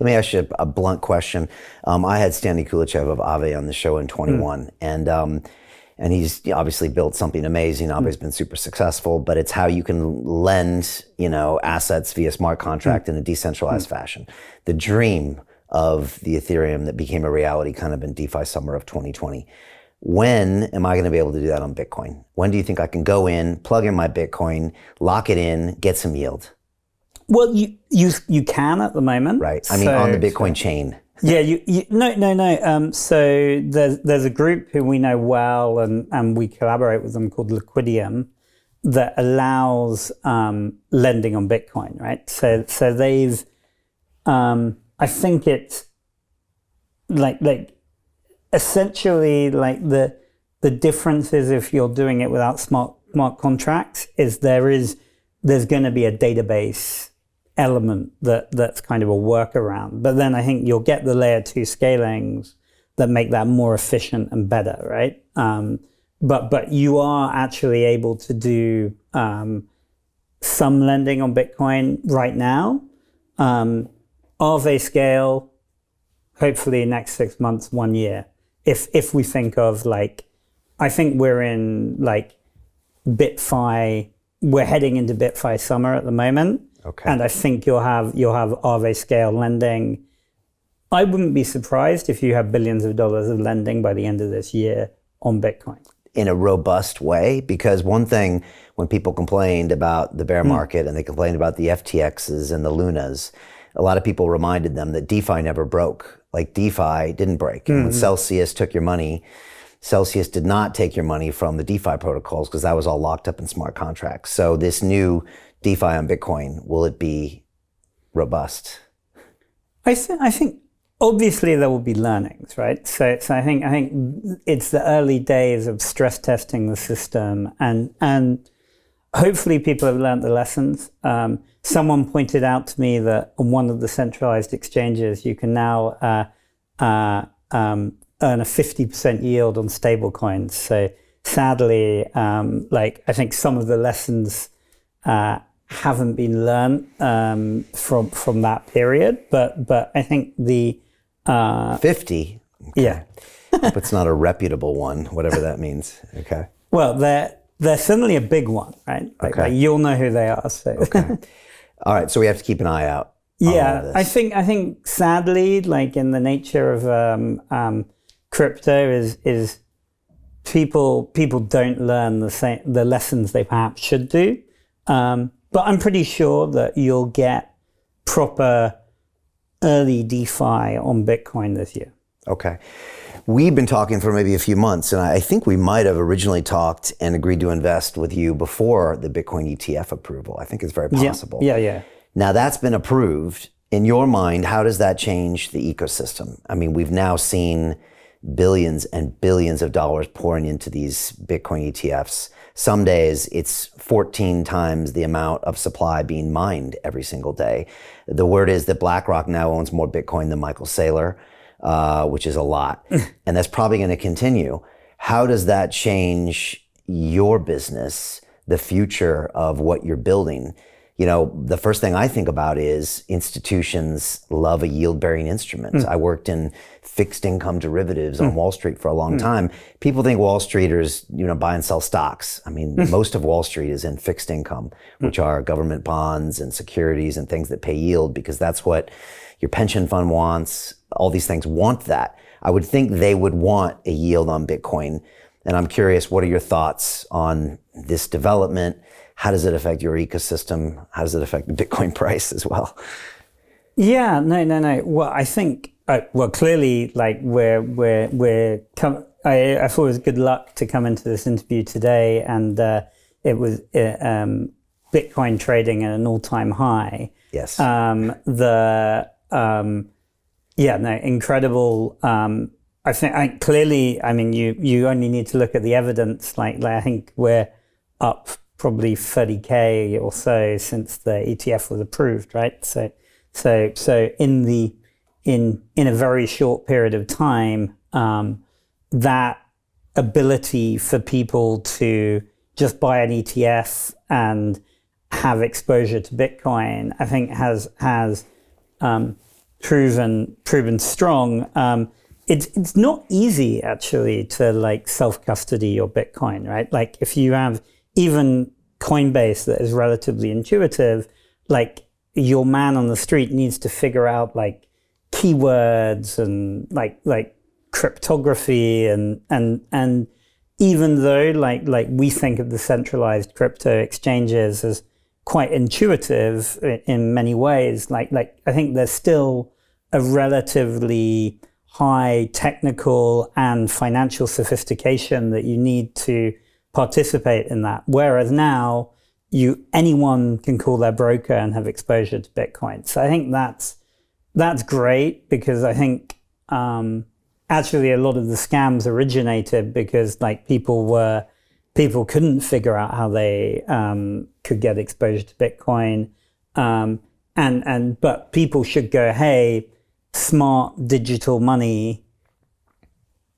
Let me ask you a blunt question. I had Stanley Kulichev of Aave on the show in 21, and he's obviously built something amazing. Aave's been super successful, but it's how you can lend, assets via smart contract in a decentralized fashion. The dream of the Ethereum that became a reality kind of in DeFi summer of 2020. When am I going to be able to do that on Bitcoin? When do you think I can go in, plug in my Bitcoin, lock it in, get some yield? Well, you can at the moment. Right. I mean, on the Bitcoin chain. Yeah, no. So there's a group who we know well, and we collaborate with them called Liquidium, that allows lending on Bitcoin, right? So they've, I think it's like essentially like the difference is if you're doing it without smart contracts is there's going to be a database element that's kind of a workaround. But then I think you'll get the layer 2 scalings that make that more efficient and better, right? But you are actually able to do some lending on Bitcoin right now. Aave scale, hopefully next 6 months, 1 year. If we think of I think we're in BitFi, we're heading into BitFi summer at the moment. Okay. And I think you'll have Aave scale lending. I wouldn't be surprised if you have billions of dollars of lending by the end of this year on Bitcoin. In a robust way, because one thing when people complained about the bear market and they complained about the FTXs and the Lunas, a lot of people reminded them that DeFi never broke. Like DeFi didn't break. And when Celsius took your money, Celsius did not take your money from the DeFi protocols because that was all locked up in smart contracts. So this new DeFi on Bitcoin, will it be robust? I think obviously there will be learnings, right? So I think it's the early days of stress testing the system, and hopefully people have learned the lessons. Someone pointed out to me that on one of the centralized exchanges, you can now earn a 50% yield on stable coins. So sadly, I think some of the lessons haven't been learned from that period, but I think the 50. Okay. Yeah. Hope it's not a reputable one, whatever that means. Okay. Well, they're certainly a big one, right? Like you'll know who they are. So. Okay. All right. So we have to keep an eye out. Yeah, I think sadly, in the nature of crypto is people don't learn the lessons they perhaps should do. But I'm pretty sure that you'll get proper early DeFi on Bitcoin this year. Okay. We've been talking for maybe a few months, and I think we might have originally talked and agreed to invest with you before the Bitcoin ETF approval. I think it's very possible. Yeah. Now that's been approved. In your mind, how does that change the ecosystem? I mean, we've now seen billions and billions of dollars pouring into these Bitcoin ETFs. Some days it's 14 times the amount of supply being mined every single day. The word is that BlackRock now owns more Bitcoin than Michael Saylor, which is a lot. And that's probably going to continue. How does that change your business, the future of what you're building? The first thing I think about is institutions love a yield-bearing instrument. I worked in fixed income derivatives on Wall Street for a long time. People think Wall Streeters, buy and sell stocks. I mean, most of Wall Street is in fixed income, which are government bonds and securities and things that pay yield because that's what your pension fund wants. All these things want that. I would think they would want a yield on Bitcoin. And I'm curious, what are your thoughts on this development? How does it affect your ecosystem? How does it affect the Bitcoin price as well? Yeah, no. Well, I think, clearly, I thought it was good luck to come into this interview today, and it was Bitcoin trading at an all-time high. Yes. Incredible. I think clearly, you only need to look at the evidence. I think we're up probably 30K or so since the ETF was approved, right? So in a very short period of time, that ability for people to just buy an ETF and have exposure to Bitcoin, I think has proven strong. It's not easy actually to like self-custody your Bitcoin, right? Like if you have even Coinbase that is relatively intuitive, like your man on the street needs to figure out like keywords and like cryptography and even though like we think of the centralized crypto exchanges as quite intuitive in many ways, like I think there's still a relatively high technical and financial sophistication that you need to participate in that. Whereas now, anyone can call their broker and have exposure to Bitcoin. So I think that's great because I think actually a lot of the scams originated because like people couldn't figure out how they could get exposure to Bitcoin, but people should go, hey, smart digital money,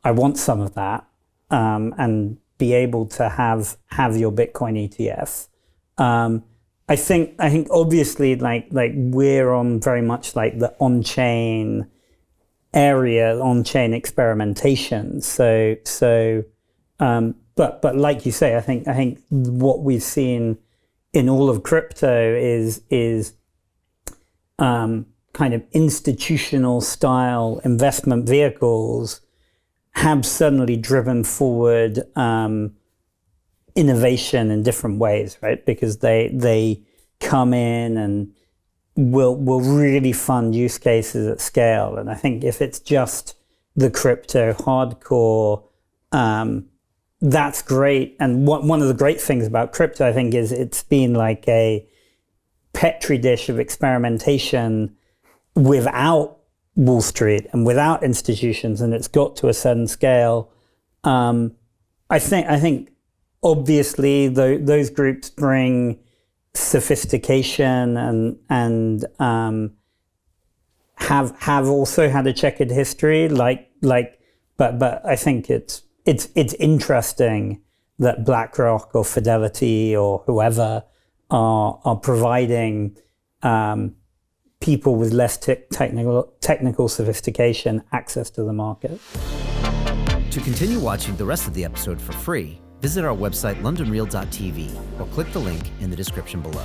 I want some of that, and be able to have your Bitcoin ETF. I think obviously like we're on very much like the on-chain area, on-chain experimentation. But like you say, I think what we've seen in all of crypto is kind of institutional style investment vehicles have suddenly driven forward innovation in different ways, right? Because they come in and will really fund use cases at scale. And I think if it's just the crypto hardcore, that's great. And one of the great things about crypto, I think, is it's been like a petri dish of experimentation without Wall Street and without institutions, and it's got to a certain scale. I think obviously those groups bring sophistication and have also had a checkered history. But I think it's interesting that BlackRock or Fidelity or whoever are providing people with less technical sophistication access to the market. To continue watching the rest of the episode for free, visit our website londonreal.tv or click the link in the description below.